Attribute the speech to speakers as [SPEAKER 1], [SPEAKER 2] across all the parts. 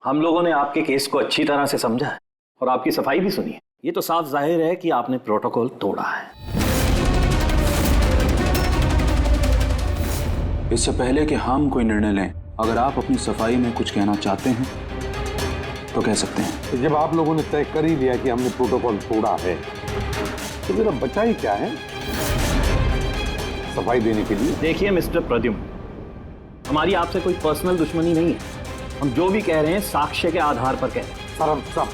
[SPEAKER 1] हम लोगों ने आपके केस को अच्छी तरह से समझा है और आपकी सफाई भी सुनी है। ये तो साफ जाहिर है कि आपने प्रोटोकॉल तोड़ा है।
[SPEAKER 2] इससे पहले कि हम कोई निर्णय लें, अगर आप अपनी सफाई में कुछ कहना चाहते हैं तो कह सकते हैं।
[SPEAKER 3] तो जब आप लोगों ने तय कर ही लिया कि हमने प्रोटोकॉल तोड़ा है तो मेरा बचा ही क्या है सफाई देने के लिए।
[SPEAKER 1] देखिए मिस्टर प्रद्युम्न, हमारी आपसे कोई पर्सनल दुश्मनी नहीं है। हम जो भी कह रहे हैं साक्ष्य के आधार पर कह रहे हैं।
[SPEAKER 3] सर हम सब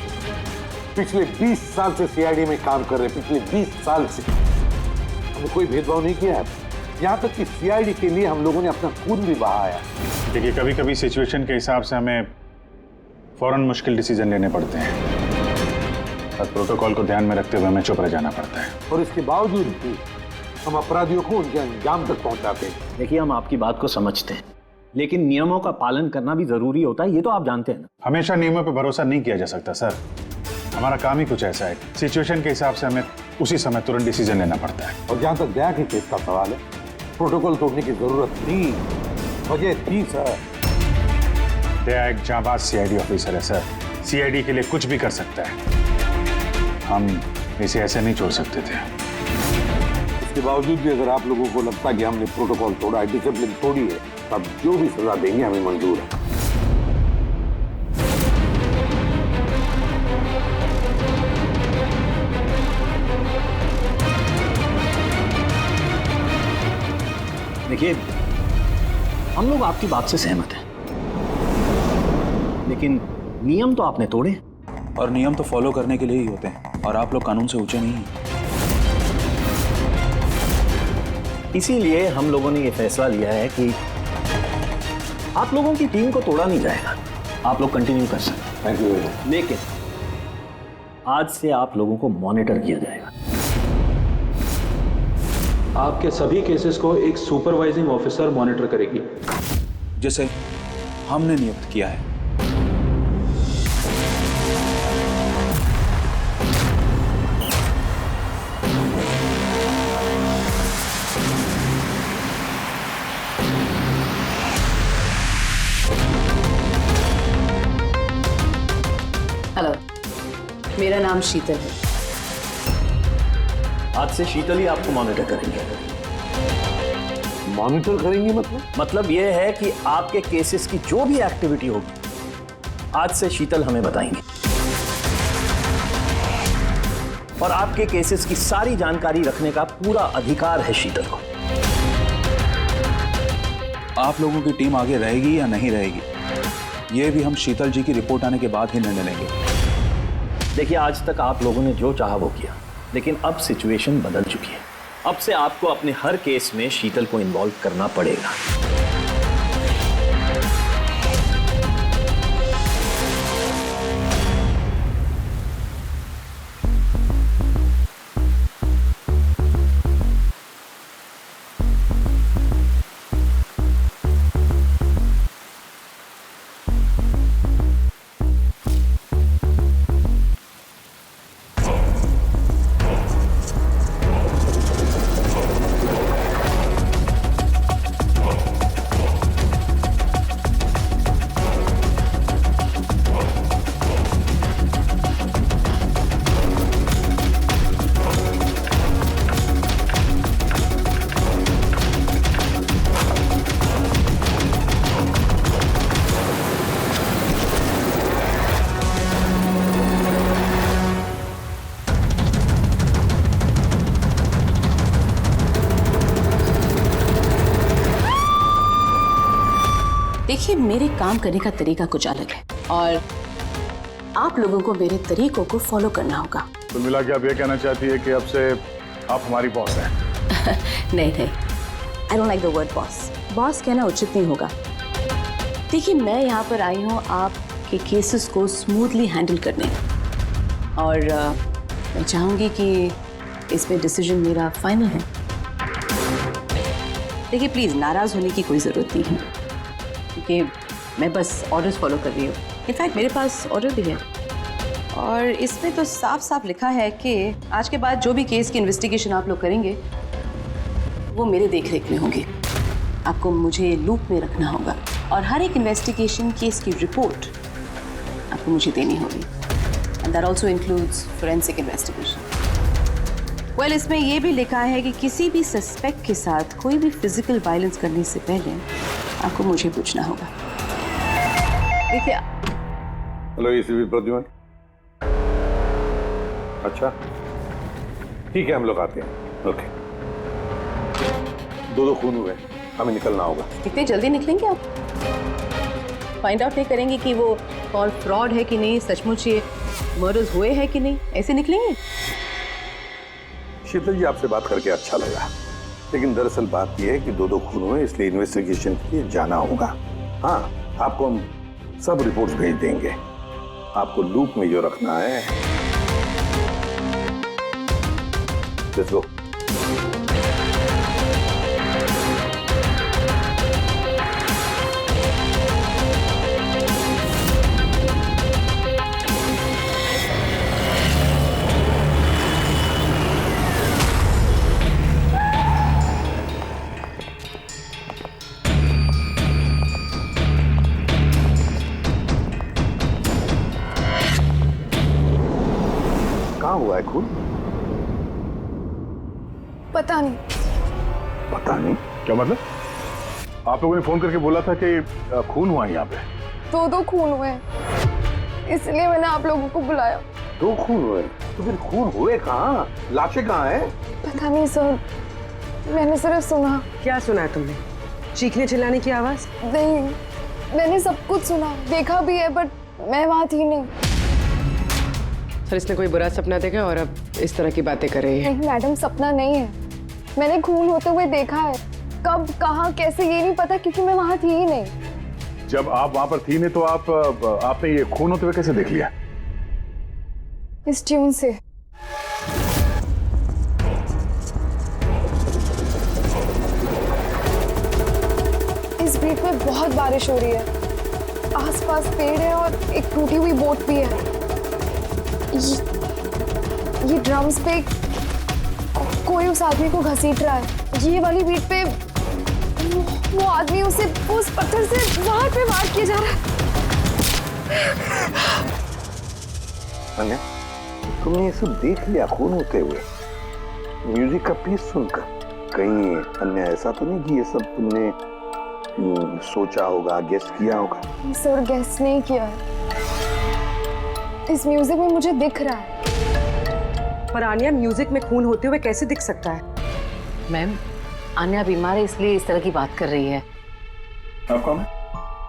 [SPEAKER 3] पिछले 20 साल से सीआईडी में काम कर रहे हैं। पिछले 20 साल से हमने कोई भेदभाव नहीं किया है। यहाँ तक कि सीआईडी के लिए हम लोगों ने अपना खून भी बहाया।
[SPEAKER 4] देखिए, कभी कभी सिचुएशन के हिसाब से हमें फौरन मुश्किल डिसीजन लेने पड़ते हैं और प्रोटोकॉल को ध्यान में रखते हुए हमें चुप रह जाना पड़ता है।
[SPEAKER 3] और इसके बावजूद भी हम अपराधियों को उनके अंजाम तक पहुंचाते हैं।
[SPEAKER 1] देखिए, हम आपकी बात को समझते हैं, लेकिन नियमों का पालन करना भी जरूरी होता है। ये तो आप जानते हैं ना।
[SPEAKER 4] हमेशा नियमों पर भरोसा नहीं किया जा सकता सर। हमारा काम ही कुछ ऐसा है, सिचुएशन के हिसाब से हमें उसी समय तुरंत डिसीजन लेना पड़ता है।
[SPEAKER 3] और जहां तक दया के केस का सवाल है, प्रोटोकॉल तोड़ने की जरूरत थी, वजह थी सर।
[SPEAKER 4] दया एक जांबाज सीआईडी ऑफिसर है सर। सीआईडी के लिए कुछ भी कर सकता है। हम इसे ऐसे नहीं छोड़ सकते थे।
[SPEAKER 3] इसके बावजूद भी अगर आप लोगों को लगता है कि हमने प्रोटोकॉल तोड़ा है, डिसिप्लिन तोड़ी है, तब जो भी सजा देंगे हमें मंजूर है।
[SPEAKER 1] देखिए, हम लोग आपकी बात से सहमत हैं, लेकिन नियम तो आपने तोड़े।
[SPEAKER 2] और नियम तो फॉलो करने के लिए ही होते हैं, और आप लोग कानून से ऊंचे नहीं हैं।
[SPEAKER 1] इसीलिए हम लोगों ने ये फैसला लिया है कि आप लोगों की टीम को तोड़ा नहीं जाएगा। आप लोग कंटिन्यू कर सकते हैं।
[SPEAKER 3] Thank you.
[SPEAKER 1] लेकिन आज से आप लोगों को मॉनिटर किया जाएगा।
[SPEAKER 5] आपके सभी केसेस को एक सुपरवाइजिंग ऑफिसर मॉनिटर करेगी,
[SPEAKER 2] जिसे हमने नियुक्त किया है।
[SPEAKER 6] हेलो, मेरा नाम शीतल है।
[SPEAKER 1] आज से शीतल ही आपको मॉनिटर करेंगे।
[SPEAKER 3] मॉनिटर करेंगे
[SPEAKER 1] मतलब यह है कि आपके केसेस की जो भी एक्टिविटी होगी आज से शीतल हमें बताएंगे, और आपके केसेस की सारी जानकारी रखने का पूरा अधिकार है शीतल को।
[SPEAKER 2] आप लोगों की टीम आगे रहेगी या नहीं रहेगी, ये भी हम शीतल जी की रिपोर्ट आने के बाद ही निर्णय लेंगे।
[SPEAKER 1] देखिए, आज तक आप लोगों ने जो चाहा वो किया, लेकिन अब सिचुएशन बदल चुकी है। अब से आपको अपने हर केस में शीतल को इन्वॉल्व करना पड़ेगा।
[SPEAKER 6] देखिए, मेरे काम करने का तरीका कुछ अलग है और आप लोगों को मेरे तरीकों को फॉलो करना होगा।
[SPEAKER 4] कुल मिला के आप ये कहना चाहती है कि अब से आप हमारी बॉस हैं?
[SPEAKER 6] नहीं, I don't like the word boss. Boss कहना उचित नहीं होगा। देखिए, मैं यहाँ पर आई हूँ आपके केसेस को स्मूथली हैंडल करने, और मैं चाहूँगी कि इसमें डिसीजन मेरा फाइनल है। देखिए, प्लीज़ नाराज़ होने की कोई ज़रूरत नहीं है, क्योंकि मैं बस ऑर्डर्स फॉलो कर रही हूँ। इनफैक्ट मेरे पास ऑर्डर भी है, और इसमें तो साफ साफ लिखा है कि आज के बाद जो भी केस की इन्वेस्टिगेशन आप लोग करेंगे वो मेरे देखरेख में होगी। आपको मुझे लूप में रखना होगा, और हर एक इन्वेस्टिगेशन केस की रिपोर्ट आपको मुझे देनी होगी। And that also includes forensic investigation. Well, इसमें यह भी लिखा है कि किसी भी सस्पेक्ट के साथ कोई भी फिजिकल वायलेंस करने से पहले आपको मुझे पूछना होगा। देखिए।
[SPEAKER 3] Hello ACP Pradyuman. अच्छा ठीक है, हम लोग आते हैं। ओके। दो खून हुए, हमें निकलना होगा।
[SPEAKER 6] कितने जल्दी निकलेंगे आप? फाइंड आउट नहीं करेंगे कि वो कॉल फ्रॉड है कि नहीं, सचमुच ये मर्डर्स हुए हैं कि नहीं, ऐसे निकलेंगे?
[SPEAKER 3] शीतल जी, आपसे बात करके अच्छा लगा, लेकिन दरअसल बात यह है कि दो खून हुए, इसलिए इन्वेस्टिगेशन के लिए जाना होगा। हाँ, आपको हम सब रिपोर्ट्स भेज देंगे। आपको लूप में जो रखना है। Let's go. कहाँ हुआ है खून?
[SPEAKER 7] पता नहीं।
[SPEAKER 3] पता नहीं?
[SPEAKER 4] क्या मतलब? आप लोगों ने फोन करके बोला था कि खून हुआ है यहाँ पे।
[SPEAKER 7] दो खून हुए हैं, इसलिए मैंने आप लोगों को बुलाया।
[SPEAKER 3] दो खून हुए? तो फिर खून हुए कहाँ? लाशें कहाँ हैं?
[SPEAKER 7] पता नहीं सर, मैंने सिर्फ सुना।
[SPEAKER 8] क्या सुना है तुमने? चीखने चिल्लाने की आवाज?
[SPEAKER 7] नहीं, मैंने सब कुछ सुना, देखा भी है, बट मैं वहाँ थी नहीं।
[SPEAKER 8] सर, इसने कोई बुरा सपना देखा और अब इस तरह की बातें कर रही है।
[SPEAKER 7] नहीं मैडम, सपना नहीं है, मैंने खून होते हुए देखा है। कब, कहाँ, कैसे, ये नहीं पता, क्योंकि मैं वहाँ थी ही नहीं।
[SPEAKER 4] जब आप वहां पर थी नहीं तो आपने ये खून होते हुए कैसे देख लिया?
[SPEAKER 7] इस ट्यून से। इस बीट में बहुत बारिश हो रही है, आसपास पेड़ है और एक टूटी हुई बोट भी है। ये ड्रम्स पे कोई उस आदमी को घसीट रहा है। ये वाली बीट पे वो आदमी उसे उस पत्थर से बाहर पे वार किया जा रहा है।
[SPEAKER 3] अन्या, तुमने ये सब देख लिया खून होते हुए, म्यूजिक का पीस सुनकर? कहीं अन्या ऐसा तो नहीं कि ये सब तुमने सोचा होगा, गेस किया होगा?
[SPEAKER 7] सर, गेस नहीं किया है, इस म्यूजिक में मुझे दिख रहा है।
[SPEAKER 8] पर आन्या, म्यूजिक में खून होते हुए कैसे दिख सकता है?
[SPEAKER 9] मैम, आन्या बीमार है, इसलिए इस तरह की बात कर रही है।
[SPEAKER 4] आप कौन है?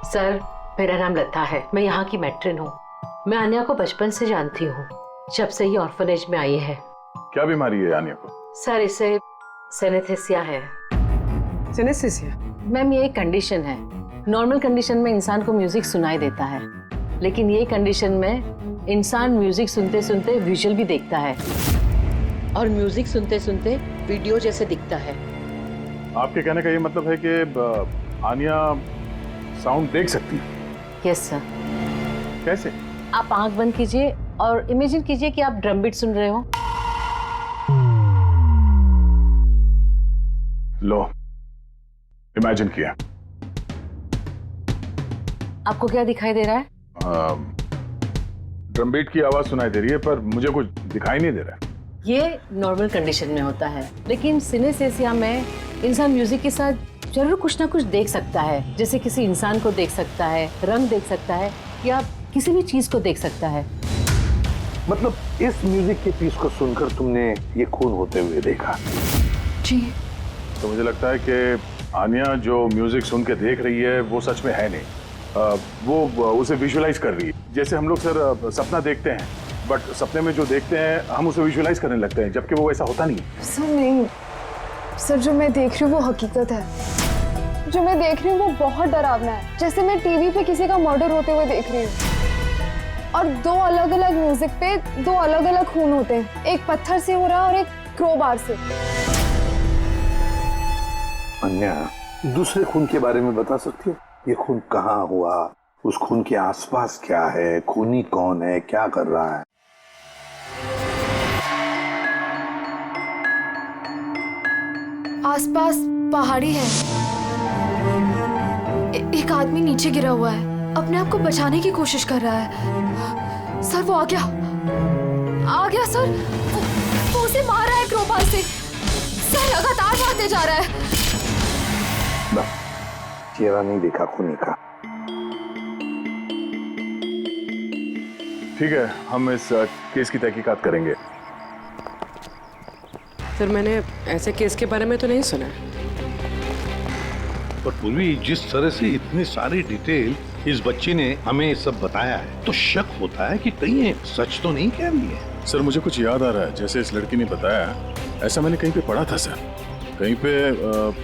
[SPEAKER 9] सर, मेरा नाम लता है, मैं यहाँ की मैट्रिन हूँ। मैं आन्या को बचपन से जानती हूँ, जब से ही ऑर्फनेज में आई है।
[SPEAKER 4] क्या बीमारी है आन्या को?
[SPEAKER 9] सर, इसे सेनेस्थेसिया है।
[SPEAKER 8] सिनेस्थेसिया?
[SPEAKER 9] मैम, ये एक कंडीशन है। नॉर्मल कंडीशन में इंसान को म्यूजिक सुनाई देता है, लेकिन ये कंडीशन में इंसान म्यूजिक सुनते सुनते विजुअल भी देखता है और म्यूजिक सुनते सुनते वीडियो जैसे दिखता है।
[SPEAKER 4] आपके कहने का ये मतलब है कि आन्या साउंड देख सकती है?
[SPEAKER 9] Yes sir.
[SPEAKER 4] कैसे?
[SPEAKER 9] आप आंख बंद कीजिए और इमेजिन कीजिए कि आप ड्रम बीट सुन रहे हो।
[SPEAKER 4] लो, इमेजिन किया।
[SPEAKER 9] आपको क्या दिखाई दे रहा है?
[SPEAKER 4] ड्रम बीट की आवाज सुनाई दे रही है, पर मुझे कुछ दिखाई नहीं दे रहा है।
[SPEAKER 9] ये नॉर्मल कंडीशन में होता है, लेकिन सिनेस्थेसिया में इंसान म्यूजिक के साथ जरूर कुछ ना कुछ देख सकता है, जैसे किसी इंसान को देख सकता है, रंग देख सकता है, या किसी भी चीज को देख सकता है।
[SPEAKER 3] मतलब इस म्यूजिक के पीस को सुनकर तुमने ये खून होते हुए देखा?
[SPEAKER 7] जी।
[SPEAKER 4] तो मुझे लगता है कि आन्या जो म्यूजिक सुन के देख रही है वो सच में है नहीं, वो उसे विजुअलाइज कर रही है। जैसे हम लोग सर सपना देखते हैं, बट सपने में जो देखते हैं हम उसे विजुअलाइज करने लगते हैं, जबकि वो ऐसा होता नहीं है।
[SPEAKER 7] सर नहीं, सर जो मैं देख रही हूँ वो हकीकत है। जो मैं देख रही हूँ वो बहुत डरावना है, जैसे मैं टीवी पे किसी का मर्डर होते हुए देख रही हूँ। और दो अलग अलग म्यूजिक पे दो अलग अलग खून होते हैं, एक पत्थर से हो रहा है और एक क्रोबार से।
[SPEAKER 3] अन्या, दूसरे खून के बारे में बता सकती हो? ये खून कहाँ हुआ, उस खून के आसपास क्या है, खूनी कौन है, क्या कर रहा है?
[SPEAKER 7] आसपास पहाड़ी है, एक आदमी नीचे गिरा हुआ है, अपने आप को बचाने की कोशिश कर रहा है। सर वो आ गया सर। वो उसे मार रहा है क्रोबार से। सर लगातार मारते जा रहा है।
[SPEAKER 3] चेहरा नहीं देखा खूनी का।
[SPEAKER 4] ठीक है, हम इस केस की तहकीकात करेंगे।
[SPEAKER 8] सर मैंने ऐसे केस के बारे में तो नहीं सुना।
[SPEAKER 10] पर पूर्वी जिस तरह से इतनी सारी डिटेल इस बच्ची ने हमें सब बताया है, तो शक होता है कि कहीं ये सच तो नहीं कह रही है।
[SPEAKER 4] सर मुझे कुछ याद आ रहा है, जैसे इस लड़की ने बताया, ऐसा मैंने कहीं पे पढ़ा था सर। कहीं पे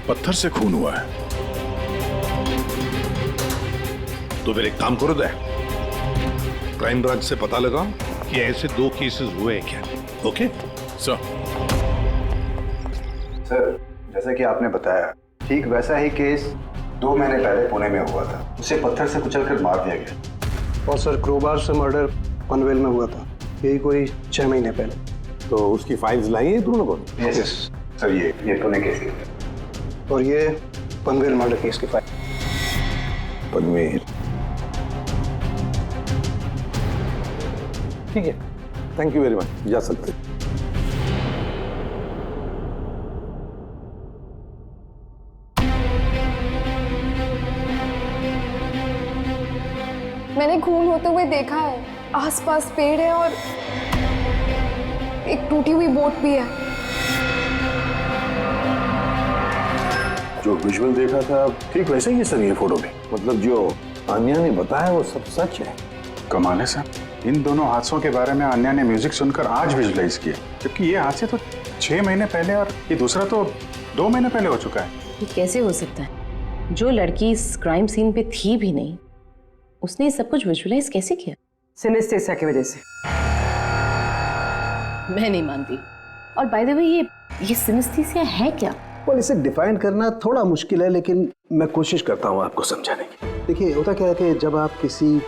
[SPEAKER 4] पत्थर से खून हुआ है।
[SPEAKER 10] तो फिर एक काम करो दे, क्राइम ब्रांच से पता लगाओ कि ऐसे 2 केसेस हुए हैं क्या। Okay
[SPEAKER 4] sir.
[SPEAKER 3] सर जैसा कि आपने बताया, ठीक वैसा ही केस 2 महीने पहले पुणे में हुआ था। उसे पत्थर से कुचलकर मार दिया गया।
[SPEAKER 11] और सर क्रोबार से मर्डर पनवेल में हुआ था, यही कोई 6 महीने पहले।
[SPEAKER 3] तो उसकी फाइल्स लाई है तुम लोगों ने? यस सर, ये पुणे केस की।
[SPEAKER 11] और ये पनवेल मर्डर केस की फाइल।
[SPEAKER 3] पनवेल, ठीक है, थैंक यू वेरी मच, जा सकते।
[SPEAKER 7] मैंने खून होते हुए देखा है। आसपास पेड़ है और एक टूटी हुई बोट भी है।
[SPEAKER 3] जो विजुअल देखा था ठीक वैसे ही है सर ये फोटो में। मतलब जो आन्या ने बताया वो सब सच है।
[SPEAKER 2] कमाल है सर, इन दोनों हादसों के बारे में आन्या ने म्यूजिक सुनकर आज विजुलाइज किया, जबकि ये हादसे तो 6 महीने पहले और ये दूसरा तो 2 महीने पहले हो चुका है।
[SPEAKER 9] ये कैसे हो सकता है? जो लड़की इस क्राइम सीन पे थी भी नहीं, उसने ये सब कुछ विजुअलाइज कैसे किया?
[SPEAKER 8] सिनेस्थेसिया की वजह से।
[SPEAKER 9] मैं नहीं मानती। और बाय द वे ये सिनेस्थेसिया है क्या?
[SPEAKER 11] और इसे डिफाइन करना थोड़ा मुश्किल है, लेकिन मैं कोशिश करता हूँ आपको समझाने की। देखिए होता क्या है कि जब आप किसी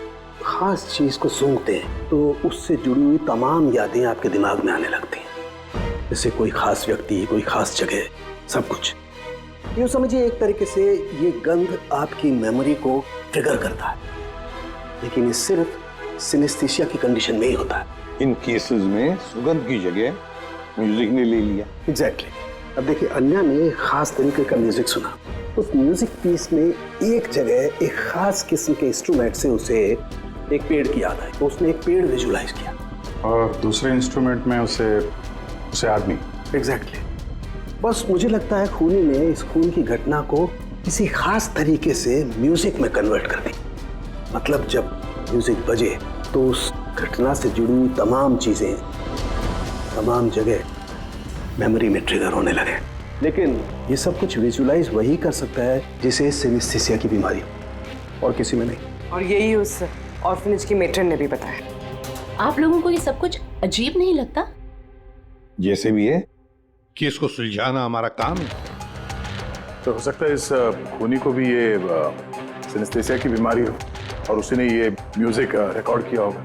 [SPEAKER 11] खास चीज को सूंघते हैं तो उससे जुड़ी हुई तमाम यादें आपके दिमाग में आने लगती हैं। जैसे कोई खास व्यक्ति, कोई खास जगह, सब कुछ। यूँ समझिए एक तरीके से ये गंध आपकी मेमोरी को ट्रिगर करता है, लेकिन ये सिर्फ सिनेस्थेसिया की कंडीशन में ही होता है।
[SPEAKER 3] इन केसेस में सुगंध की जगह म्यूजिक ने ले लिया।
[SPEAKER 11] एग्जैक्टली। अब देखिए अन्या ने एक खास तरीके का म्यूजिक सुना। उस म्यूजिक पीस में एक जगह एक खास किस्म के इंस्ट्रूमेंट से उसे एक पेड़ की याद आई, तो उसने एक पेड़ विजुलाइज किया।
[SPEAKER 2] और दूसरे इंस्ट्रूमेंट में उसे आदमी।
[SPEAKER 11] एग्जैक्टली। बस मुझे लगता है खूनी ने इस खून की घटना को किसी खास तरीके से म्यूजिक में कन्वर्ट कर दी। मतलब जब म्यूजिक बजे तो उस घटना से जुड़ी हुई तमाम चीजें, तमाम जगह मेमोरी में ट्रिगर होने लगे। लेकिन ये सब कुछ विजुलाइज वही कर सकता है जिसे सिनेस्थेसिया की बीमारी हो, और किसी में नहीं।
[SPEAKER 8] और यही उस ऑर्फनेज की मेट्रन ने भी बताया।
[SPEAKER 9] आप लोगों को ये सब कुछ अजीब नहीं लगता?
[SPEAKER 3] जैसे भी है,
[SPEAKER 10] केस को सुलझाना हमारा काम है।
[SPEAKER 4] तो हो सकता है इस खूनी को भी ये सिनेस्थेसिया की बीमारी हो और उसने ये म्यूजिक रिकॉर्ड किया होगा,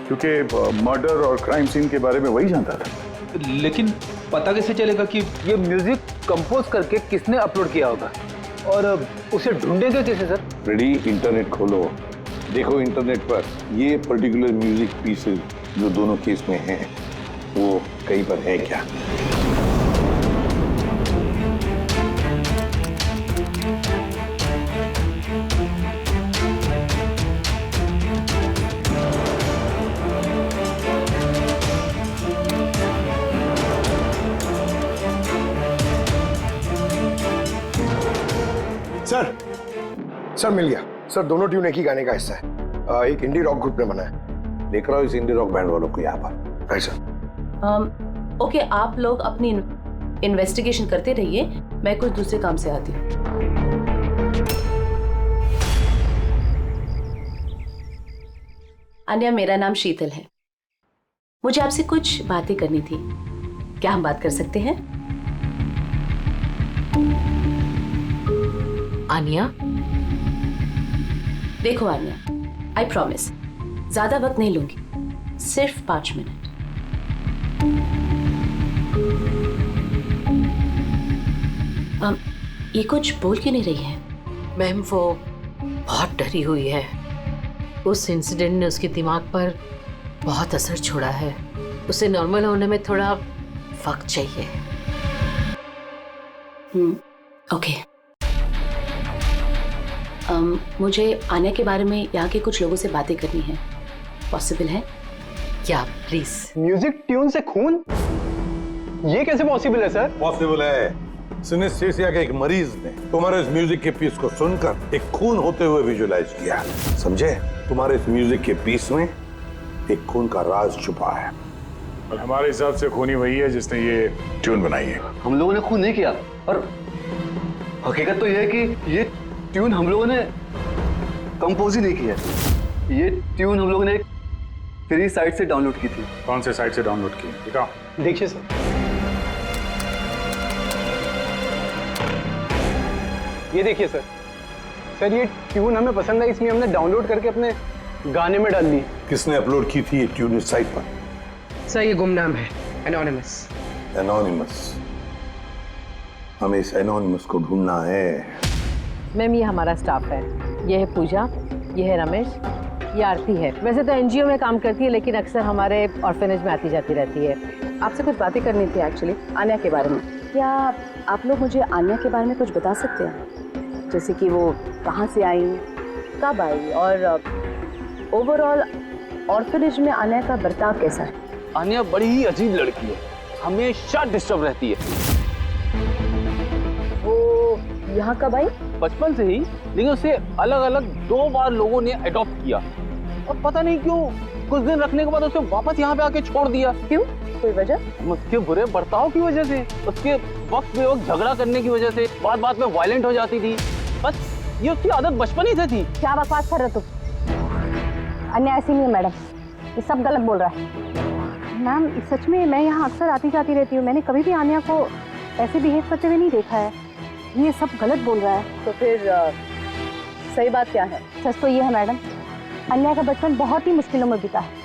[SPEAKER 4] क्योंकि मर्डर और क्राइम सीन के बारे में वही जानता था।
[SPEAKER 5] लेकिन पता कैसे चलेगा कि ये म्यूजिक कंपोज करके किसने अपलोड किया होगा, और उसे ढूंढेंगे कैसे सर?
[SPEAKER 3] रेडी, इंटरनेट खोलो, देखो इंटरनेट पर ये पर्टिकुलर म्यूजिक पीसेस जो दोनों केस में हैं वो कहीं पर है क्या।
[SPEAKER 11] सर मिल गया सर। दोनों ट्यून एक ही गाने का हिस्सा है। एक इंडी रॉक ग्रुप ने बना है।
[SPEAKER 3] देख रहा हूँ इस इंडी रॉक बैंड वालों को यहाँ पर।
[SPEAKER 11] Right sir.
[SPEAKER 9] ओके, आप लोग अपनी इन्वेस्टिगेशन करते रहिए, मैं कुछ दूसरे काम से आती हूँ। अन्या, मेरा नाम शीतल है। मुझे आपसे कुछ बातें करनी थी, क्या हम बात कर सकते हैं?
[SPEAKER 6] आन्या,
[SPEAKER 9] देखो आन्या, आई प्रॉमिस ज्यादा वक्त नहीं लूंगी, सिर्फ 5 मिनट। ये कुछ बोल क्यों नहीं रही है?
[SPEAKER 6] मैम वो बहुत डरी हुई है। उस इंसिडेंट ने उसके दिमाग पर
[SPEAKER 9] बहुत असर छोड़ा है। उसे नॉर्मल होने में थोड़ा वक्त चाहिए।
[SPEAKER 6] ओके। मुझे आन्या के बारे में यहाँ के कुछ लोगों से बातें करनी है। पॉसिबल है?
[SPEAKER 9] क्या प्लीज?
[SPEAKER 5] म्यूजिक ट्यून से खून, ये कैसे पॉसिबल है सर?
[SPEAKER 10] पॉसिबल है। सिनेस्थेसिया के एक मरीज ने तुम्हारे इस म्यूजिक के पीस को सुनकर एक खून होते हुए विजुअलाइज किया। समझे? तुम्हारे इस म्यूजिक के पीस में एक खून का राज छुपा है।
[SPEAKER 4] और हमारे हिसाब से खूनी वही है जिसने ये ट्यून बनाई है।
[SPEAKER 5] हम लोगों ने खून नहीं किया, और हकीकत तो यह है कि ये ट्यून हम लोगों ने कंपोज ही नहीं की है। ये ट्यून हम लोगों ने एक फ्री साइट से डाउनलोड की थी।
[SPEAKER 4] कौन से साइट से डाउनलोड की? दिखाओ।
[SPEAKER 5] देखिए सर, ये देखिए सर। सर ये ट्यून हमें पसंद आई, इसलिए हमने डाउनलोड करके अपने गाने में डाल दी।
[SPEAKER 10] किसने अपलोड की थी ये ट्यून इस साइट पर?
[SPEAKER 8] सर ये गुमनाम है, एनोनिमस।
[SPEAKER 10] एनोनिमस? हमें इस एनोनिमस को ढूंढना है।
[SPEAKER 9] मैम ये हमारा स्टाफ है। ये है पूजा, ये है रमेश, ये आरती है। वैसे तो एनजीओ में काम करती है, लेकिन अक्सर हमारे ऑर्फेनेज में आती जाती रहती है।
[SPEAKER 6] आपसे कुछ बातें करनी थी एक्चुअली आन्या के बारे में। क्या आप लोग मुझे आन्या के बारे में कुछ बता सकते हैं? जैसे कि वो कहाँ से आई, कब आई, और ओवरऑल ऑर्फेनेज में आन्या का बर्ताव कैसा है?
[SPEAKER 5] आन्या बड़ी ही अजीब लड़की है, हमेशा डिस्टर्ब रहती है।
[SPEAKER 6] वो यहाँ कब आई?
[SPEAKER 5] बचपन से ही, लेकिन उसे अलग अलग 2 बार लोगों ने अडॉप्ट किया, और पता नहीं क्यों कुछ दिन रखने के बाद उसे वापस यहाँ पे आके छोड़ दिया।
[SPEAKER 6] क्यों? कोई वजह?
[SPEAKER 5] उसके बुरे बर्ताव की वजह से, उसके वक्त पे वक्त झगड़ा करने की वजह से, बात बात में वायलेंट हो जाती थी। बस ये उसकी आदत बचपन ही से थी।
[SPEAKER 7] क्या बकवास कर रहे तुम? अन्य ऐसी नहीं है मैडम, ये सब गलत बोल रहा है। मैम सच में मैं यहाँ अक्सर आती जाती रहती हूँ, मैंने कभी भी आन्या को ऐसे बिहेव करते हुए नहीं देखा है। ये सब गलत बोल रहा है।
[SPEAKER 6] तो फिर सही बात क्या है?
[SPEAKER 7] सच तो ये है मैडम, अन्या का बचपन बहुत ही मुश्किलों में बीता है।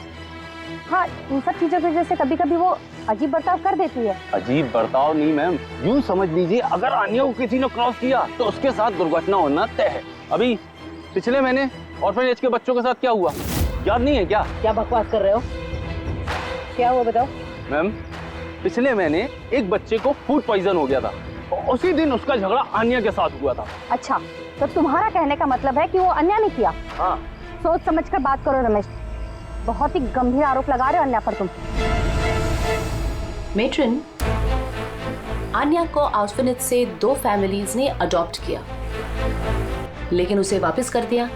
[SPEAKER 7] हाँ, इन सब चीज़ों की वजह से कभी कभी वो अजीब बर्ताव कर देती है।
[SPEAKER 5] अजीब बर्ताव नहीं मैम, यूं समझ लीजिए अगर आन्या को किसी ने क्रॉस किया तो उसके साथ दुर्घटना होना तय है। अभी पिछले महीने ऑर्फनेज के बच्चों के साथ क्या हुआ याद नहीं है क्या?
[SPEAKER 6] क्या बकवास कर रहे हो? क्या हुआ बताओ?
[SPEAKER 5] मैम पिछले महीने एक बच्चे को फूड पॉइजन हो गया था, और उसी दिन उसका झगड़ा आन्या के साथ हुआ था।
[SPEAKER 7] अच्छा, तो तुम्हारा कहने का मतलब है कि वो अन्या ने किया?
[SPEAKER 5] हाँ।
[SPEAKER 7] सोच समझ कर बात करो रमेश, बहुत ही गंभीर आरोप लगा रहे हो अन्या पर तुम।
[SPEAKER 6] मेट्रन, आन्या को ऑर्फनेज से 2 फैमिलीज ने अडॉप्ट किया, लेकिन उसे वापस कर दिया।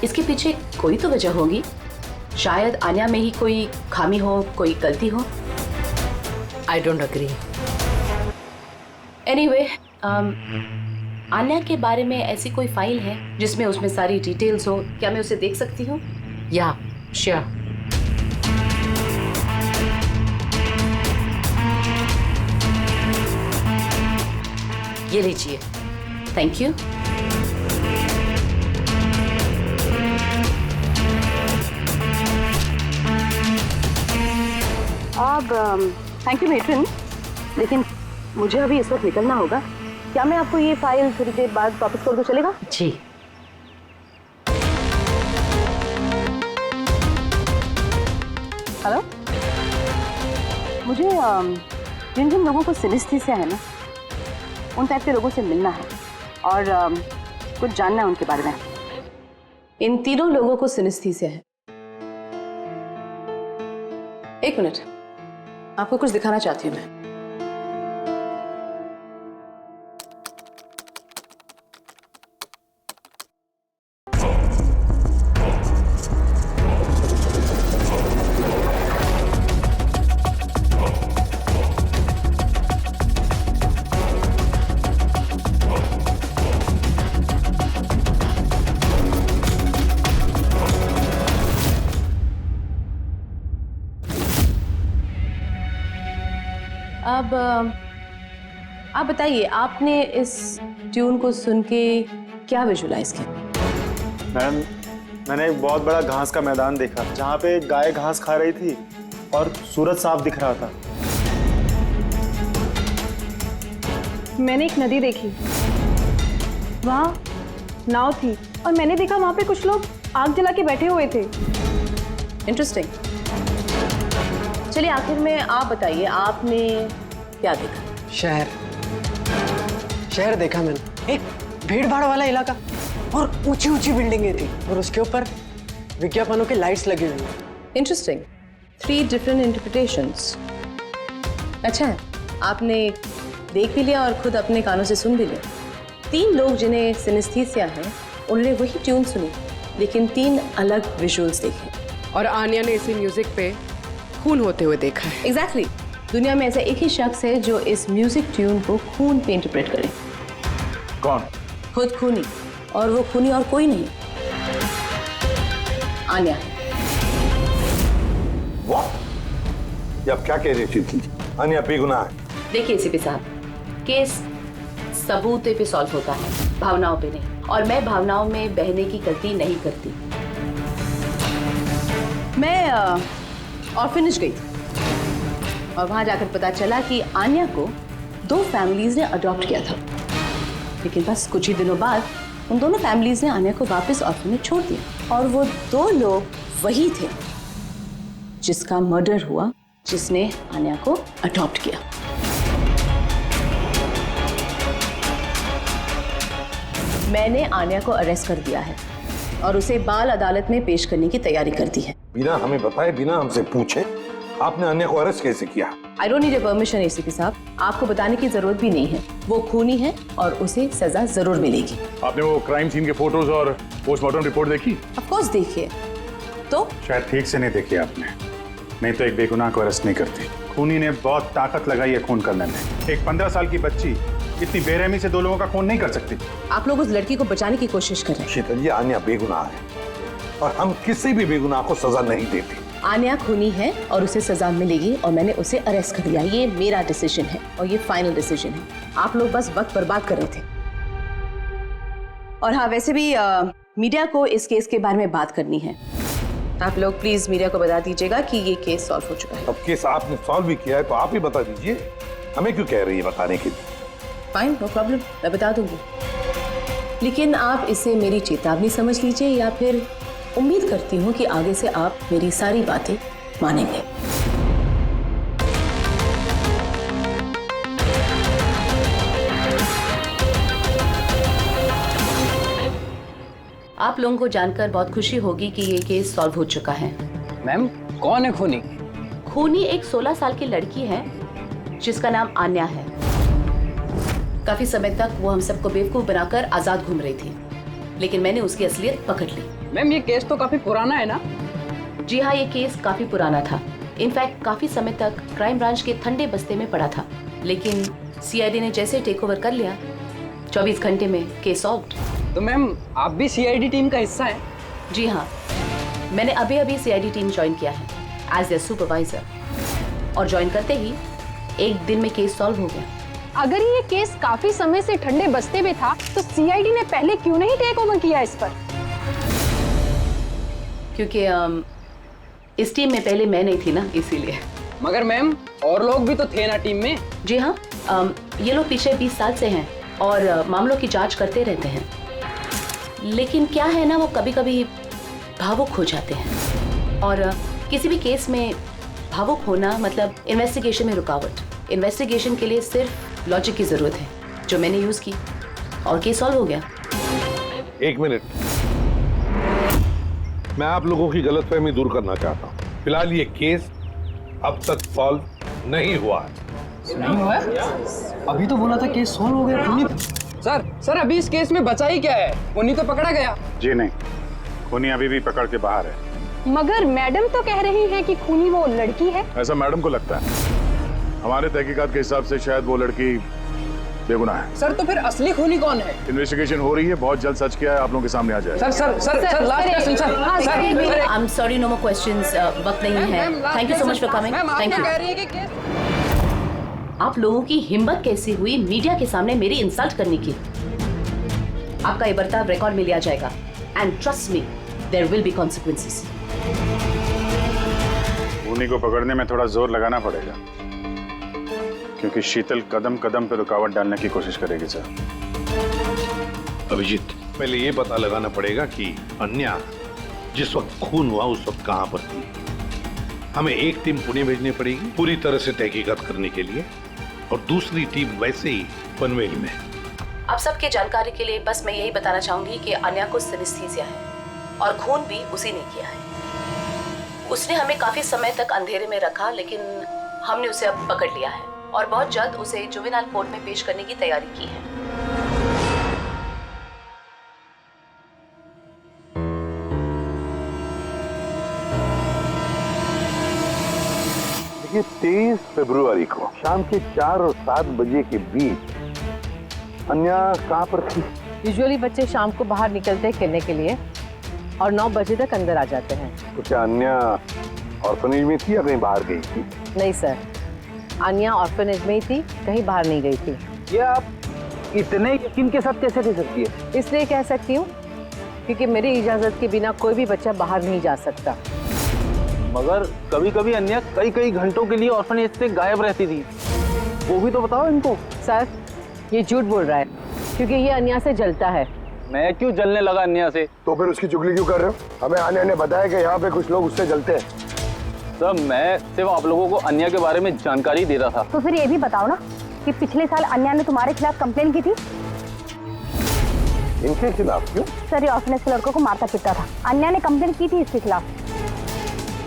[SPEAKER 6] इसके पीछे कोई तो वजह होगी। शायद आन्या में ही कोई खामी हो, कोई गलती हो।
[SPEAKER 9] I don't agree.
[SPEAKER 6] Anyway, Aanya के बारे में ऐसी कोई फाइल है जिसमें उसमें सारी डिटेल्स हो? क्या मैं उसे देख सकती हूँ?
[SPEAKER 9] या श्योर।
[SPEAKER 6] ये लीजिए। Thank you. अब थैंक यू मेट्रन, लेकिन मुझे अभी इस वक्त निकलना होगा। क्या मैं आपको ये फाइल थोड़ी देर बाद वापस कर दूं, चलेगा?
[SPEAKER 9] जी।
[SPEAKER 6] हेलो, मुझे जिन जिन लोगों को सिनेस्थीसिया है ना, उन टाइप के लोगों से मिलना है और कुछ जानना है उनके बारे में। इन तीनों लोगों को सिनेस्थीसिया है। एक मिनट, आपको कुछ दिखाना चाहती हूँ मैं। अब आप बताइए, आपने इस ट्यून को सुन के क्या विजुलाइज किया?
[SPEAKER 12] मैम, मैंने एक बहुत बड़ा घास का मैदान देखा जहाँ पे गाय घास खा रही थी और सूरज साफ दिख रहा था।
[SPEAKER 7] मैंने एक नदी देखी, वहाँ नाव थी और मैंने देखा वहाँ पे कुछ लोग आग जला के बैठे हुए थे।
[SPEAKER 6] इंटरेस्टिंग। चलिए आखिर में आप बताइए, आपने क्या देखा?
[SPEAKER 13] शहर देखा मैंने, एक भीड़ भाड़ वाला इलाका और ऊंची ऊंची बिल्डिंगें थी और उसके ऊपर विज्ञापनों के लाइट्स लगे हुए हैं।
[SPEAKER 6] Interesting, 3 different interpretations. अच्छा है, आपने देख भी लिया और खुद अपने कानों से सुन भी लिया। 3 लोग जिन्हें सिनेस्थीसिया है उन्होंने वही ट्यून सुनी, लेकिन 3 अलग विजुअल्स देखे।
[SPEAKER 8] और आन्या ने इसी म्यूजिक पे खून होते हुए देखा है।
[SPEAKER 6] एग्जैक्टली दुनिया में ऐसा एक ही शख्स है जो इस म्यूजिक ट्यून को खून पे इंटरप्रेट करे।
[SPEAKER 4] कौन?
[SPEAKER 6] खुद खूनी, और वो खूनी और कोई नहीं, आन्या।
[SPEAKER 10] वाह, ये आप क्या कह रही थी? आन्या बेगुनाह है।
[SPEAKER 6] देखिए एसीपी साहब, केस सबूत पे सॉल्व होता है, भावनाओं पे नहीं, और मैं भावनाओं में बहने की गलती नहीं करती। मैं ऑर्फनेज गई थी और वहां जाकर पता चला कि आन्या को 2 फैमिलीज ने अडॉप्ट किया था, लेकिन बस कुछ ही दिनों बाद उन दोनों फैमिलीज ने आन्या को वापस ऑर्फनेज छोड़ दिया। और वो 2 लोग वही थे जिसका मर्डर हुआ, जिसने आन्या को अडॉप्ट किया। मैंने आन्या को अरेस्ट कर दिया है और उसे बाल अदालत में पेश करने की तैयारी कर दी है।
[SPEAKER 10] बिना हमें बताए, बिना हमसे पूछे आपने आन्या को अरेस्ट कैसे किया?
[SPEAKER 6] I don't need your permission ACP साहब, आपको बताने की जरूरत भी नहीं है। वो खूनी है और उसे सजा जरूर मिलेगी।
[SPEAKER 4] आपने वो क्राइम सीन के फोटोज और पोस्टमार्टम रिपोर्ट देखी?
[SPEAKER 6] ऑफ कोर्स देखिए। तो
[SPEAKER 2] शायद ठीक से नहीं देखी आपने, नहीं तो एक बेगुनाह को अरेस्ट नहीं करती। खूनी ने बहुत ताकत लगाई है खून करने में। एक 15 साल की बच्ची इतनी बेरहमी से 2 लोगों का खून नहीं कर सकती।
[SPEAKER 6] आप लोग उस लड़की को बचाने की कोशिश कर रहे हैं।
[SPEAKER 10] शीतल जी, आन्या बेगुनाह है और हम किसी भी बेगुनाह को सजा नहीं देते।
[SPEAKER 6] आन्या खूनी है और उसे सजा मिलेगी और मैंने उसे अरेस्ट कर लिया। ये मेरा डिसीजन है और ये फाइनल डिसीजन है। आप लोग बस वक्त बर्बाद कर रहे थे। और हाँ, वैसे भी मीडिया को इस केस के बारे में बात करनी है। आप लोग प्लीज मीडिया को बता दीजिएगा कि ये केस सॉल्व हो चुका है।
[SPEAKER 10] अब केस आपने सॉल्व भी किया है तो आप ही बता दीजिए, हमें क्यों कह रही है बताने के लिए?
[SPEAKER 6] फाइन, नो प्रॉब्लम, मैं बता दूंगी। लेकिन आप इसे मेरी चेतावनी समझ लीजिए, या फिर उम्मीद करती हूँ कि आगे से आप मेरी सारी बातें मानेंगे। आप लोगों को जानकर बहुत खुशी होगी कि ये केस सॉल्व हो चुका है।
[SPEAKER 13] मैम, कौन है खूनी?
[SPEAKER 6] खूनी एक 16 साल की लड़की है जिसका नाम आन्या है। काफी समय तक वो हम सबको बेवकूफ बनाकर आजाद घूम रही थी, लेकिन मैंने उसकी असलियत पकड़ ली।
[SPEAKER 13] मैम, ये केस तो काफी पुराना है ना?
[SPEAKER 6] जी हाँ, ये केस काफी पुराना था। इनफैक्ट काफी समय तक क्राइम ब्रांच के ठंडे बस्ते में पड़ा था, लेकिन सीआईडी ने जैसे टेक ओवर कर लिया, 24 घंटे में केस सॉल्व्ड।
[SPEAKER 13] तो मैम, आप भी सीआईडी टीम का हिस्सा हैं?
[SPEAKER 6] जी हाँ, मैंने अभी सीआईडी टीम ज्वाइन किया है एज देयर सुपरवाइजर, और ज्वाइन करते ही एक दिन में केस सॉल्व हो गया।
[SPEAKER 7] अगर ये केस काफी समय से ठंडे बस्ते में था तो सीआईडी ने पहले क्यों नहीं टेक ओवर किया इस पर?
[SPEAKER 6] क्योंकि इस टीम में पहले मैं नहीं थी ना, इसीलिए।
[SPEAKER 13] मगर मैम, और लोग भी तो थे ना टीम में?
[SPEAKER 6] जी हाँ, ये लोग पिछले 20 साल से हैं और मामलों की जांच करते रहते हैं, लेकिन क्या है ना, वो कभी कभी भावुक हो जाते हैं। और किसी भी केस में भावुक होना मतलब इन्वेस्टिगेशन में रुकावट। इन्वेस्टिगेशन के लिए सिर्फ लॉजिक की जरूरत है, जो मैंने यूज की, और केस सॉल्व हो गया।
[SPEAKER 10] 1 मिनट, मैं आप लोगों की गलतफहमी दूर करना चाहता हूँ। फिलहाल ये केस अब तक सॉल्व नहीं हुआ है।
[SPEAKER 13] नहीं हुआ है? अभी तो बोला था केस सॉल्व हो गया। खूनी सर अभी इस केस में बचा ही क्या है? खूनी तो पकड़ा गया।
[SPEAKER 2] जी नहीं, खूनी अभी भी पकड़ के बाहर है।
[SPEAKER 7] मगर मैडम तो कह रही है कि खूनी वो लड़की है।
[SPEAKER 4] ऐसा मैडम को लगता है। हमारे तहकीकात के हिसाब से शायद वो लड़की बेगुनाह है।
[SPEAKER 13] सर, तो फिर असली खूनी कौन है?
[SPEAKER 4] इन्वेस्टिगेशन हो रही है, बहुत जल्द सच क्या है आप लोगों के सामने आ जाए।
[SPEAKER 13] Sir last question sir.
[SPEAKER 6] I am sorry, no more questions, वक्त नहीं है। Thank you so much for coming. Thank you. आप लोगों की हिम्मत कैसी हुई मीडिया के सामने मेरी इंसल्ट करने की? आपका ये बर्ताव रिकॉर्ड में लिया जाएगा, and trust me, there will be consequences.
[SPEAKER 2] खूनी को पकड़ने में थोड़ा जोर लगाना पड़ेगा, क्योंकि शीतल कदम कदम पे रुकावट डालने की कोशिश करेगी सर।
[SPEAKER 10] अभिजीत, पहले ये पता लगाना पड़ेगा कि अन्या जिस वक्त खून हुआ उस वक्त कहां पर थी। हमें एक टीम पुणे भेजनी पड़ेगी पूरी तरह से तहकीकात करने के लिए, और दूसरी टीम वैसे ही पनवेल में।
[SPEAKER 6] आप सबके जानकारी के लिए बस मैं यही बताना चाहूंगी कि अन्या को सिनेस्थीसिया है और खून भी उसी ने किया है। उसने हमें काफी समय तक अंधेरे में रखा, लेकिन हमने उसे अब पकड़ लिया है और बहुत जल्द उसे जुवेनाइल कोर्ट में पेश करने की तैयारी की है।
[SPEAKER 3] देखिए 23 फरवरी को शाम के 4 और 7 बजे के बीच अन्या कहाँ पर थी?
[SPEAKER 9] यूजुअली बच्चे शाम को बाहर निकलते हैं खेलने के लिए और 9 बजे तक अंदर आ जाते हैं।
[SPEAKER 3] तो क्या अन्या ऑर्फनेज में थी या कहीं बाहर गई थी?
[SPEAKER 9] नहीं सर, अन्या ऑर्फनेज में ही थी, कहीं बाहर नहीं गई थी।
[SPEAKER 1] ये आप इतने यकीन के साथ कैसे कह सकती है?
[SPEAKER 9] इसलिए कह सकती हूँ क्योंकि मेरी इजाजत के बिना कोई भी बच्चा बाहर नहीं जा सकता।
[SPEAKER 1] मगर कभी कभी अन्या कई घंटों के लिए ऑर्फनेज से गायब रहती थी, वो भी तो बताओ इनको।
[SPEAKER 9] सर ये झूठ बोल रहा है क्योंकि ये अन्या से जलता है।
[SPEAKER 1] मैं क्यों जलने लगा अन्या से?
[SPEAKER 14] तो फिर उसकी चुगली क्यों कर रहे हो? हमें अन्या ने बताया कि यहाँ पे कुछ लोग उससे जलते हैं।
[SPEAKER 1] सर मैं सिर्फ आप लोगों को अन्या के बारे में जानकारी दे रहा था।
[SPEAKER 15] तो फिर ये भी बताओ ना कि पिछले साल अन्या ने तुम्हारे खिलाफ कंप्लेन की थी।
[SPEAKER 3] इनके खिलाफ क्यों?
[SPEAKER 15] सर ये ऑर्फनेज के लड़कों को मारता पीटता था। अन्या ने कंप्लेन की थी इसके खिलाफ,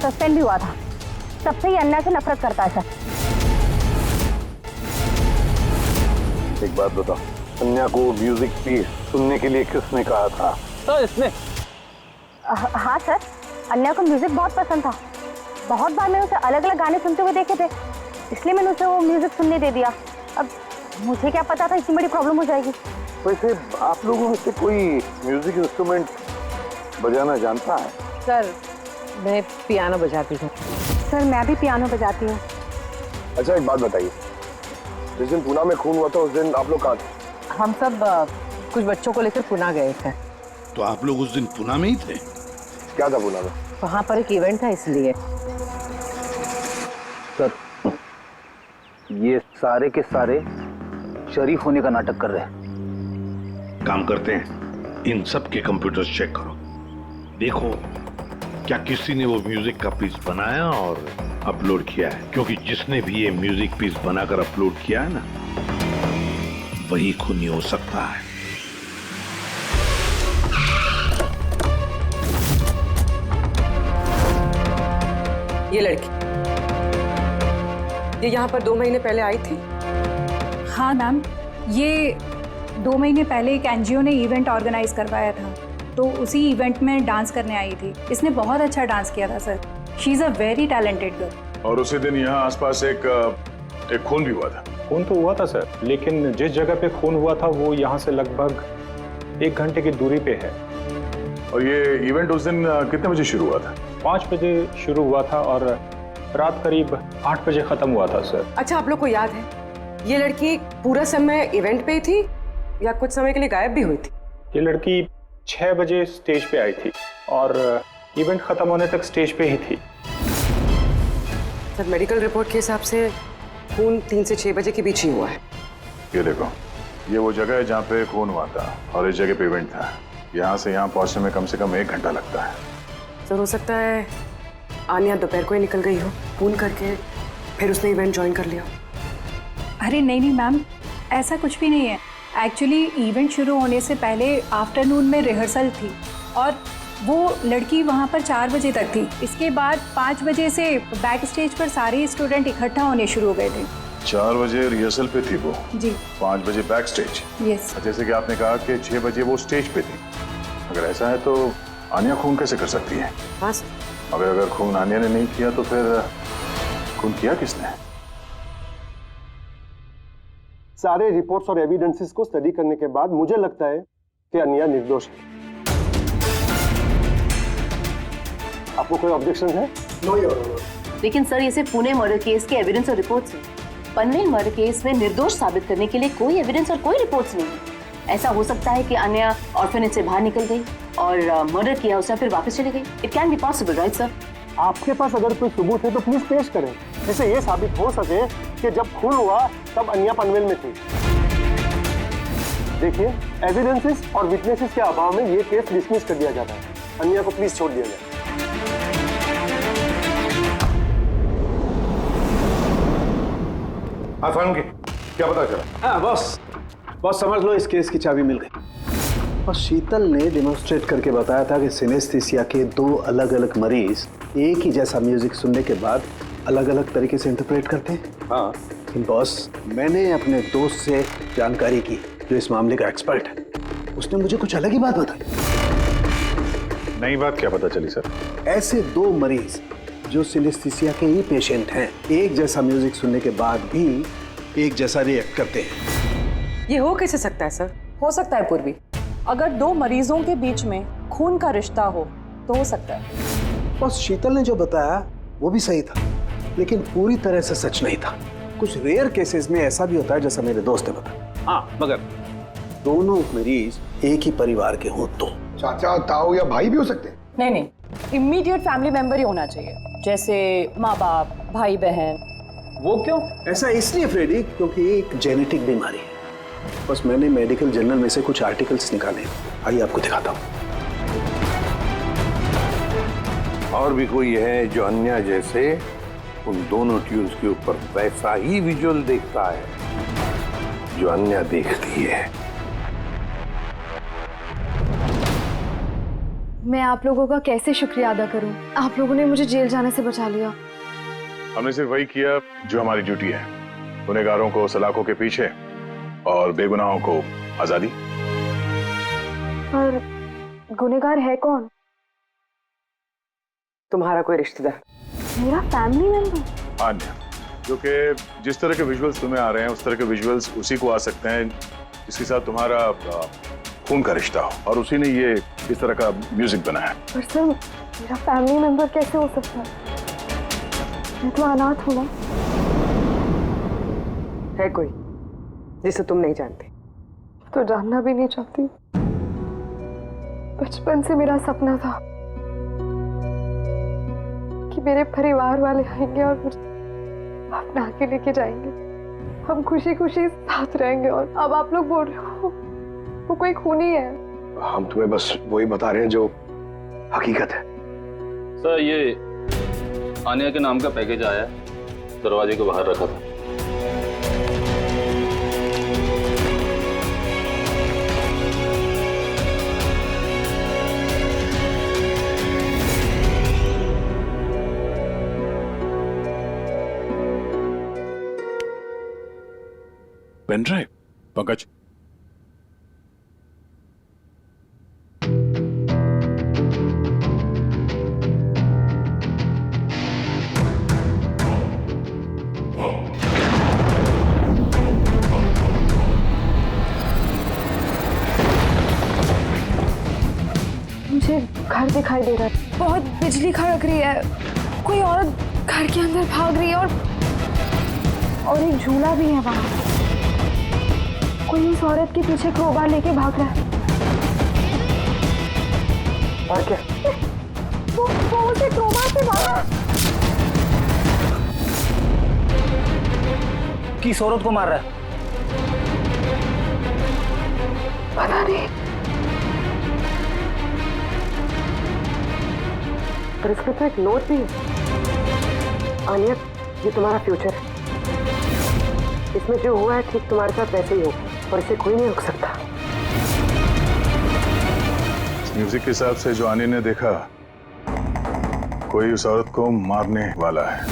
[SPEAKER 15] सस्पेंड भी हुआ था। तब से ही अन्या से नफरत करता है सर।
[SPEAKER 3] एक बात बताओ, अन्या को म्यूजिक पीस सुनने के लिए किसने कहा था?
[SPEAKER 1] तो इसने?
[SPEAKER 15] हाँ सर, अन्या को म्यूजिक बहुत पसंद था। बहुत बार मैंने उसे अलग अलग गाने सुनते हुए देखे थे, इसलिए मैंने उसे वो म्यूजिक सुनने दे दिया। अब मुझे क्या पता था इतनी बड़ी प्रॉब्लम हो जाएगी।
[SPEAKER 3] वैसे आप लोगों में से कोई म्यूजिक इंस्ट्रूमेंट बजाना जानता है?
[SPEAKER 9] सर मैं पियानो बजाती हूँ।
[SPEAKER 15] सर मैं भी पियानो बजाती हूँ।
[SPEAKER 14] अच्छा एक बात बताइए, जिस दिन पुणे में खून हुआ था उस दिन आप लोग कहाँ थे?
[SPEAKER 9] हम सब कुछ बच्चों को लेकर पुणे गए थे।
[SPEAKER 10] तो आप लोग उस दिन पुणे में ही थे?
[SPEAKER 14] क्या था पुणे में?
[SPEAKER 9] वहाँ पर एक इवेंट था इसलिए।
[SPEAKER 1] सर ये सारे के सारे शरीफ होने का नाटक कर रहे हैं।
[SPEAKER 10] काम करते हैं, इन सब के कंप्यूटर चेक करो, देखो क्या किसी ने वो म्यूजिक का पीस बनाया और अपलोड किया है, क्योंकि जिसने भी ये म्यूजिक पीस बनाकर अपलोड किया है ना, वही खूनी हो सकता है।
[SPEAKER 8] ये लड़की ये यहाँ पर 2 महीने पहले आई थी।
[SPEAKER 16] हाँ मैम, ये 2 महीने पहले एक एनजीओ ने इवेंट ऑर्गेनाइज करवाया था, तो उसी इवेंट में डांस करने आई थी। इसने बहुत अच्छा डांस किया था sir. She is a very talented girl.
[SPEAKER 4] और उसी दिन यहाँ आसपास एक खून भी हुआ था।
[SPEAKER 12] खून तो हुआ था सर, लेकिन जिस जगह पे खून हुआ था वो यहाँ से लगभग 1 घंटे की दूरी पे है।
[SPEAKER 4] और ये इवेंट उस दिन कितने बजे शुरू हुआ था?
[SPEAKER 12] 5 बजे शुरू हुआ था और रात करीब 8 बजे खत्म हुआ था सर।
[SPEAKER 8] अच्छा आप लोग को याद है ये लड़की पूरा समय इवेंट पे ही थी या कुछ समय के लिए गायब भी हुई थी?
[SPEAKER 12] ये लड़की 6 बजे स्टेज पे आई थी और इवेंट खत्म होने तक स्टेज पे ही थी।
[SPEAKER 8] सर मेडिकल रिपोर्ट के हिसाब से खून 3 से 6 बजे के बीच ही हुआ है।
[SPEAKER 4] ये देखो, ये वो जगह है जहाँ पे खून हुआ था और इस जगह पे इवेंट था। यहाँ से यहाँ पहुँचने में कम से कम 1 घंटा लगता है।
[SPEAKER 8] सर हो सकता है आन्या दोपहर को ही निकल गई हो खून करके, फिर उसने इवेंट ज्वाइन कर लिया।
[SPEAKER 16] अरे नहीं मैम, ऐसा कुछ भी नहीं है। एक्चुअली इवेंट शुरू होने से पहले आफ्टरनून में रिहर्सल थी और वो लड़की वहाँ पर 4 बजे तक थी। इसके बाद 5 बजे से बैक स्टेज पर सारे स्टूडेंट इकट्ठा होने शुरू हो गए थे।
[SPEAKER 4] 4 बजे रिहर्सल पे थी वो
[SPEAKER 16] जी,
[SPEAKER 4] 5 बजे बैक स्टेज।
[SPEAKER 16] यस।
[SPEAKER 4] जैसे कि आपने कहा कि 6 बजे वो स्टेज पे थी। अगर ऐसा है तो आन्या खून कैसे कर सकती है?
[SPEAKER 8] हाँ सर।
[SPEAKER 4] अगर खून आन्या ने नहीं किया तो फिर खून किया किसने?
[SPEAKER 14] सारे रिपोर्ट्स और एविडेंसेस को स्टडी करने के बाद मुझे लगता है कि अन्या निर्दोष है। आपको कोई ऑब्जेक्शन है? No your honour.
[SPEAKER 6] लेकिन सर ये सिर्फ पुणे मर्डर केस के एविडेंस और रिपोर्ट्स हैं। पनवेल मर्डर केस में निर्दोष साबित करने के लिए कोई एविडेंस और कोई रिपोर्ट्स नहीं है। ऐसा हो सकता है कि अन्या ऑर्फनेज से बाहर निकल गई और मर्डर किया उसने फिर वापस चली गई। It can be possible, right sir?
[SPEAKER 14] आपके पास अगर कोई सबूत है तो प्लीज पेश करें, जिससे ये साबित हो सके कि जब खून हुआ तब अन्या पनवेल में थी। देखिए, एविडेंसेस और विटनेसेस के अभाव में ये केस डिसमिस कर दिया जाता है। अन्या को प्लीज छोड़ दिया जाए।
[SPEAKER 10] आसान की क्या पता चला?
[SPEAKER 11] हाँ बॉस, बॉस समझ लो इस केस की चाबी मिल गई। और शीतल ने डेमोन्स्ट्रेट करके बताया था कि सिनेस्थीसिया के 2 अलग अलग मरीज एक ही जैसा म्यूजिक सुनने के बाद अलग अलग तरीके से इंटरप्रेट करते हैं। हाँ लेकिन बॉस, मैंने अपने दोस्त से जानकारी की जो इस मामले का एक्सपर्ट है। उसने मुझे कुछ अलग ही बात बताई।
[SPEAKER 2] नई बात क्या पता चली सर?
[SPEAKER 11] ऐसे 2 मरीज जो सिनेस्थीसिया के ही पेशेंट हैं, एक जैसा म्यूजिक सुनने के बाद भी एक जैसा रिएक्ट करते हैं।
[SPEAKER 8] ये हो कैसे सकता है सर?
[SPEAKER 17] हो सकता है पूर्वी, अगर 2 मरीजों के बीच में खून का रिश्ता हो तो हो सकता है।
[SPEAKER 11] बस शीतल ने जो बताया वो भी सही था, लेकिन पूरी तरह से सच नहीं था। कुछ रेयर केसेस में ऐसा भी होता है जैसा मेरे दोस्त ने बताया। हाँ, मगर दोनों मरीज एक ही परिवार के हों तो।
[SPEAKER 3] चाचा, ताऊ या भाई भी हो सकते हैं?
[SPEAKER 17] नहीं नहीं, इमीडिएट फैमिली मेंबर ही होना चाहिए, जैसे माँ बाप, भाई बहन।
[SPEAKER 11] वो क्यों? ऐसा इसलिए फ्रेडी क्योंकि एक जेनेटिक बीमारी है। बस मैंने मेडिकल जर्नल में से कुछ आर्टिकल्स निकाले, आइए आपको दिखाता हूँ।
[SPEAKER 10] और भी कोई है जो अन्या जैसे उन दोनों ट्यून्स के ऊपर वैसा ही विजुअल देखता है जो अन्या देखती है?
[SPEAKER 7] मैं आप लोगों का कैसे शुक्रिया अदा करूं? आप लोगों ने मुझे जेल जाने से बचा लिया।
[SPEAKER 4] हमने सिर्फ वही किया जो हमारी ड्यूटी है, गुनहगारों को सलाखों के पीछे और बेगुनाहों को आजादी।
[SPEAKER 7] पर गुनहगार है कौन?
[SPEAKER 8] तुम्हारा कोई रिश्तेदार।
[SPEAKER 7] मेरा फैमिली मेंबर?
[SPEAKER 4] अन्या, जो कि जिस तरह के विजुअल्स तुम्हें आ रहे हैं उस तरह के विजुअल्स उसी को आ सकते हैं जिसके साथ तुम्हारा खून का रिश्ता हो, और उसी ने ये इस तरह का म्यूजिक बनाया है।
[SPEAKER 7] पर सर, मेरा फैमिली मेंबर कैसे हो सकता है? मैं तो अनाथ हूँ ना।
[SPEAKER 8] है कोई जिसे तुम नहीं जानते?
[SPEAKER 7] तो जानना भी नहीं चाहती। बचपन से मेरा सपना था कि मेरे परिवार वाले आएंगे और मुझे अपना आके लेके जाएंगे, हम खुशी खुशी साथ रहेंगे। और अब आप लोग बोल रहे हो वो कोई खूनी है।
[SPEAKER 3] हम तुम्हें बस वही बता रहे हैं जो हकीकत है।
[SPEAKER 18] सर, ये आनिया के नाम का पैकेज आया है, दरवाजे के बाहर रखा था।
[SPEAKER 4] Pen drive? पंकज,
[SPEAKER 7] मुझे घर दिखाई दे रहा है, बहुत बिजली खड़क रही है, कोई औरत घर के अंदर भाग रही है और एक झूला भी है वहां। कोई इस औरत के पीछे क्रोबार लेके भाग रहा है।
[SPEAKER 8] और क्या?
[SPEAKER 7] वो उसे क्रोबार से मारा।
[SPEAKER 1] किस औरत को मार रहा है?
[SPEAKER 7] पता नहीं।
[SPEAKER 8] पर इसके तो एक नोट भी है। आनिया, ये तुम्हारा फ्यूचर है। इसमें जो हुआ है ठीक तुम्हारे साथ वैसे ही हो, और इसे कोई नहीं रोक सकता।
[SPEAKER 4] इस म्यूजिक के हिसाब से जो आनिया ने देखा, कोई उस औरत को मारने वाला है,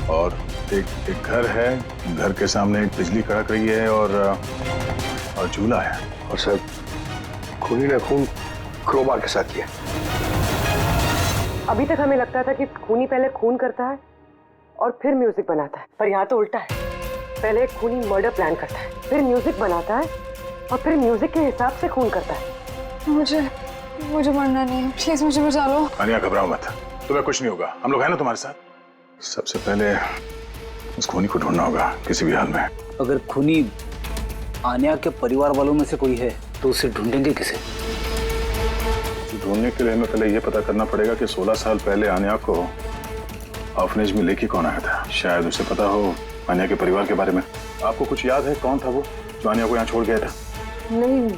[SPEAKER 4] और एक घर है, घर के सामने एक बिजली कड़क रही है और झूला है।
[SPEAKER 3] और सर, खूनी ने खून क्रोबार के साथ किया।
[SPEAKER 8] अभी तक हमें लगता था कि खूनी पहले खून करता है और फिर म्यूजिक बनाता है, पर यहाँ तो उल्टा है। पहले खूनी मर्डर प्लान करता है, फिर म्यूजिक बनाता है और फिर म्यूजिक के हिसाब से खून करता है।
[SPEAKER 7] मुझे मरना नहीं है, प्लीज मुझे बचा लो।
[SPEAKER 4] आनिया, घबराओ मत, तुम्हें कुछ नहीं होगा, हम लोग हैं ना तुम्हारे साथ। सबसे पहले उस खूनी को ढूंढना होगा किसी भी हाल में।
[SPEAKER 1] अगर खूनी आनिया के परिवार वालों में से कोई है तो उसे ढूंढेंगे किसे?
[SPEAKER 4] ढूंढने के लिए हमें पहले ये पता करना पड़ेगा कि 16 साल पहले आनिया को ऑर्फनेज में लेके कौन आया था। शायद उसे पता हो आनिया के परिवार के बारे में। आपको कुछ याद है कौन था वो जो आनिया को यहाँ छोड़ गया था?
[SPEAKER 9] नहीं,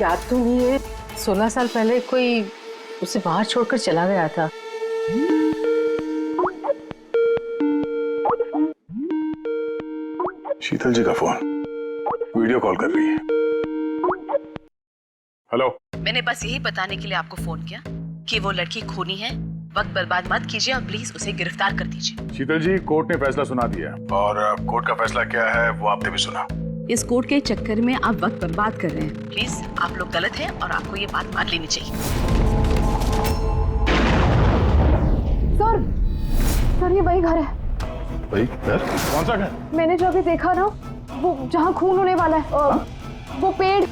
[SPEAKER 9] याद तो नहीं है। 16 साल पहले कोई उसे बाहर छोड़कर चला गया था।
[SPEAKER 4] शीतल जी का फोन, वीडियो कॉल कर रही है। हेलो।
[SPEAKER 6] मैंने बस यही बताने के लिए आपको फोन किया कि वो लड़की खूनी है। वक्त बर्बाद मत कीजिए और प्लीज उसे गिरफ्तार कर दीजिए।
[SPEAKER 4] शीतल जी, कोर्ट ने फैसला सुना दिया और कोर्ट का फैसला क्या है वो आपने भी सुना।
[SPEAKER 6] इस कोर्ट के चक्कर में आप वक्त बर्बाद कर रहे हैं। प्लीज आप लोग गलत हैं और आपको ये बात मान लेनी चाहिए।
[SPEAKER 7] सर ये वही घर है।
[SPEAKER 4] वही घर? कौन सा घर?
[SPEAKER 7] मैंने जो अभी देखा ना, वो जहाँ खून होने वाला है, वो पेड़,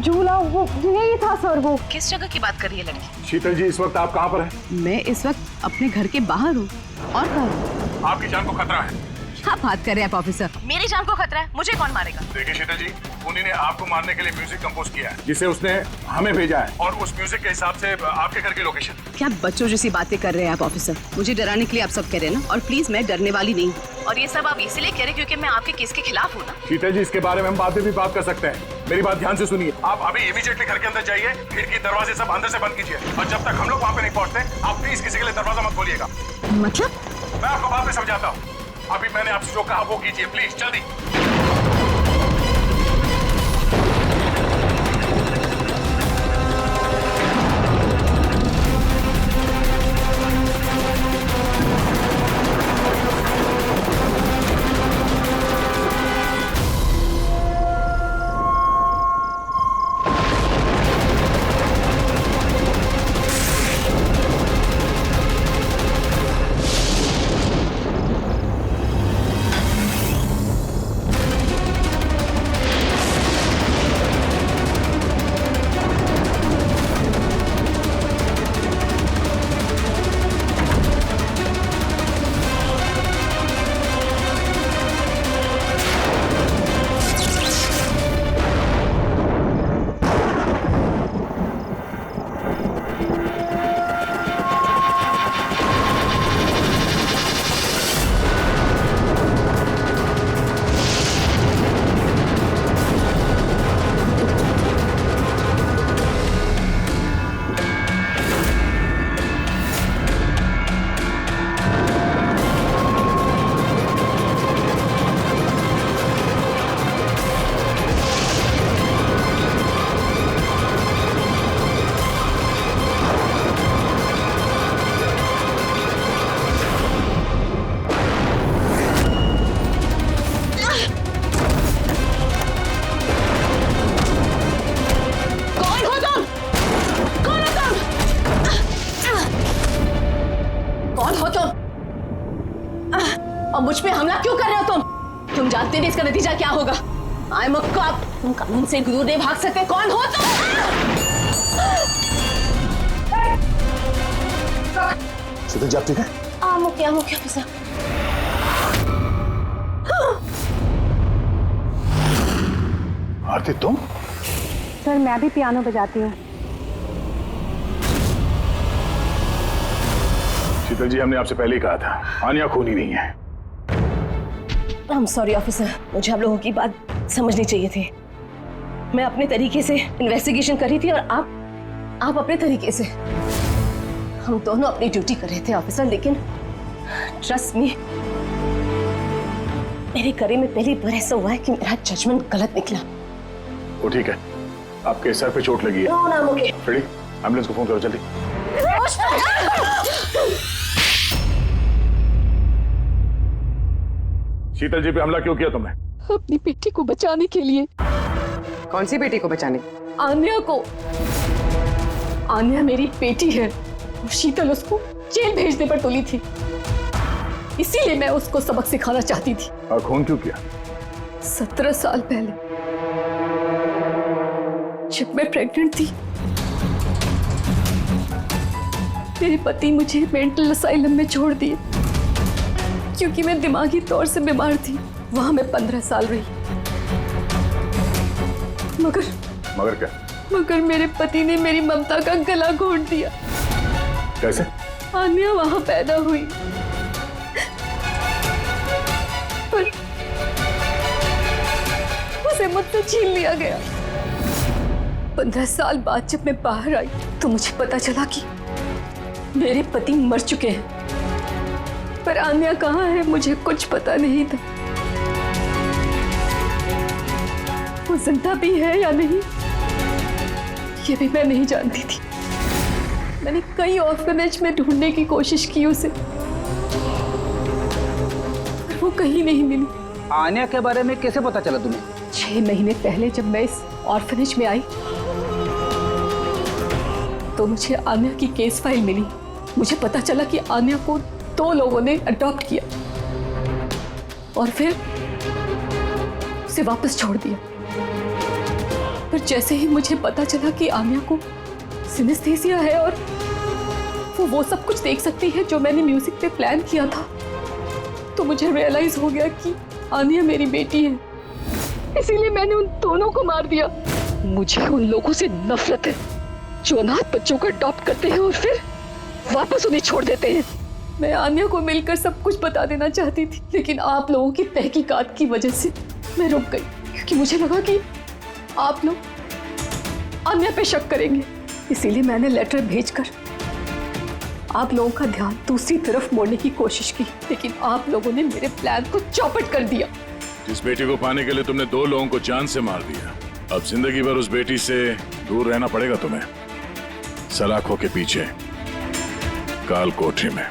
[SPEAKER 7] झूला, वो यही था सर। वो
[SPEAKER 6] किस जगह की बात कर रही है लड़की?
[SPEAKER 4] शीतल जी, इस वक्त आप कहाँ पर हैं?
[SPEAKER 6] मैं इस वक्त अपने घर के बाहर हूँ। और कहाँ?
[SPEAKER 4] आपकी जान को खतरा है।
[SPEAKER 6] क्या बात कर रहे हैं आप ऑफिसर? मेरी जान को खतरा है? मुझे कौन मारेगा?
[SPEAKER 4] देखिए शीतल जी, खूनी ने आपको मारने के लिए म्यूजिक कंपोज किया है, जिसे उसने हमें भेजा है, और उस म्यूजिक के हिसाब से आपके घर की लोकेशन।
[SPEAKER 6] क्या बच्चों जैसी बातें कर रहे हैं आप ऑफिसर? मुझे डराने के लिए आप सब कह रहे हैं ना? और प्लीज, मैं डरने वाली नहीं हूँ। और ये सब आप इसीलिए कह रहे हैं क्योंकि मैं आपके केस के खिलाफ हूँ ना?
[SPEAKER 4] शीतल जी, इसके बारे में हम बाद में भी बात कर सकते हैं। मेरी बात ध्यान से सुनिए। आप अभी इमीडिएटली घर के अंदर जाइए, खिड़की दरवाजे सब अंदर से बंद कीजिए, और जब तक हम लोग वहाँ पे नहीं पहुँचते आप प्लीज किसी के लिए दरवाजा मत खोलिएगा।
[SPEAKER 6] मतलब?
[SPEAKER 4] मैं आपको बाद में समझाता हूँ। अभी मैंने आपसे जो कहा वो कीजिए, प्लीज जल्दी।
[SPEAKER 6] और मुझ पे हमला क्यों कर रहे हो तुम? तुम जानते नहीं इसका नतीजा क्या होगा। I am a cop. तुम कानून से दूर नहीं भाग सकते। कौन हो तुम?
[SPEAKER 4] शीतल जी, आप ठीक है?
[SPEAKER 6] क्या ऑफिसर?
[SPEAKER 4] आरती, तुम?
[SPEAKER 15] सर मैं भी पियानो बजाती हूँ।
[SPEAKER 4] शीतल जी, हमने आपसे पहले ही कहा था, आनिया खूनी नहीं है।
[SPEAKER 6] आई एम सॉरी ऑफिसर, मुझे आप लोगों की बात समझनी चाहिए थी। मैं अपने तरीके से इन्वेस्टिगेशन कर रही थी और आप अपने तरीके से। हम दोनों अपनी ड्यूटी कर रहे थे ऑफिसर, लेकिन ट्रस्ट मी, मेरे करियर में पहली बार ऐसा हुआ है कि मेरा जजमेंट गलत निकला।
[SPEAKER 4] वो ठीक है, आपके सर पे चोट लगी है।
[SPEAKER 6] नो ना, ओके।
[SPEAKER 4] रेडी? एम्बुलेंस को फोन करो जल्दी। शीतल जी पे हमला क्यों किया तुमने?
[SPEAKER 6] अपनी बेटी को बचाने के लिए।
[SPEAKER 8] कौन सी बेटी को बचाने?
[SPEAKER 6] आन्या को। आन्या मेरी बेटी है और शीतल उसको जेल भेजने पर तुली थी, इसीलिए मैं उसको सबक सिखाना चाहती थी।
[SPEAKER 4] और खून क्यों किया?
[SPEAKER 6] 17 साल पहले जब मैं प्रेग्नेंट थी, मेरे पति मुझे मेंटल असाइलम में छोड़ दिए क्योंकि मैं दिमागी तौर से बीमार थी। वहां मैं 15 साल रही।
[SPEAKER 4] मगर क्या?
[SPEAKER 6] मगर मेरे पति ने मेरी ममता का गला घोंट दिया।
[SPEAKER 4] कैसे?
[SPEAKER 6] आन्या वहां पैदा हुई, पर उसे मुझसे छीन लिया गया। 15 साल बाद जब मैं बाहर आई तो मुझे पता चला कि मेरे पति मर चुके हैं, पर आन्या कहाँ है मुझे कुछ पता नहीं था।
[SPEAKER 16] वो जिंदा भी है या नहीं ये भी मैं नहीं जानती थी। मैंने कई ऑर्फनेज में ढूंढने की कोशिश की उसे, पर वो कहीं नहीं मिली।
[SPEAKER 19] आन्या के बारे में कैसे पता चला तुम्हें?
[SPEAKER 16] 6 महीने पहले जब मैं इस ऑर्फनेज में आई तो मुझे आन्या की केस फाइल मिली। मुझे पता चला कि आन्या को 2 लोगों ने अडॉप्ट किया और फिर उसे वापस छोड़ दिया। पर जैसे ही मुझे पता चला कि आन्या को सिनेस्थेसिया है और वो सब कुछ देख सकती है जो मैंने म्यूजिक पे प्लान किया था, तो मुझे रियलाइज हो गया कि आन्या मेरी बेटी है। इसीलिए मैंने उन दोनों को मार दिया। मुझे उन लोगों से नफरत है जो अनाथ बच्चों को अडॉप्ट करते हैं और फिर वापस उन्हें छोड़ देते हैं। मैं आन्या को मिलकर सब कुछ बता देना चाहती थी, लेकिन आप लोगों की तहकीकात की वजह से मैं रुक गई, क्योंकि मुझे लगा कि आप लोग आन्या पे शक करेंगे। इसीलिए मैंने लेटर भेजकर आप लोगों का ध्यान दूसरी तरफ मोड़ने की कोशिश की, लेकिन आप लोगों ने मेरे प्लान को चौपट कर दिया।
[SPEAKER 4] जिस बेटी को पाने के लिए तुमने 2 लोगों को जान से मार दिया, अब जिंदगी भर उस बेटी से दूर रहना पड़ेगा तुम्हें, सलाखों के पीछे, काल कोठरी में।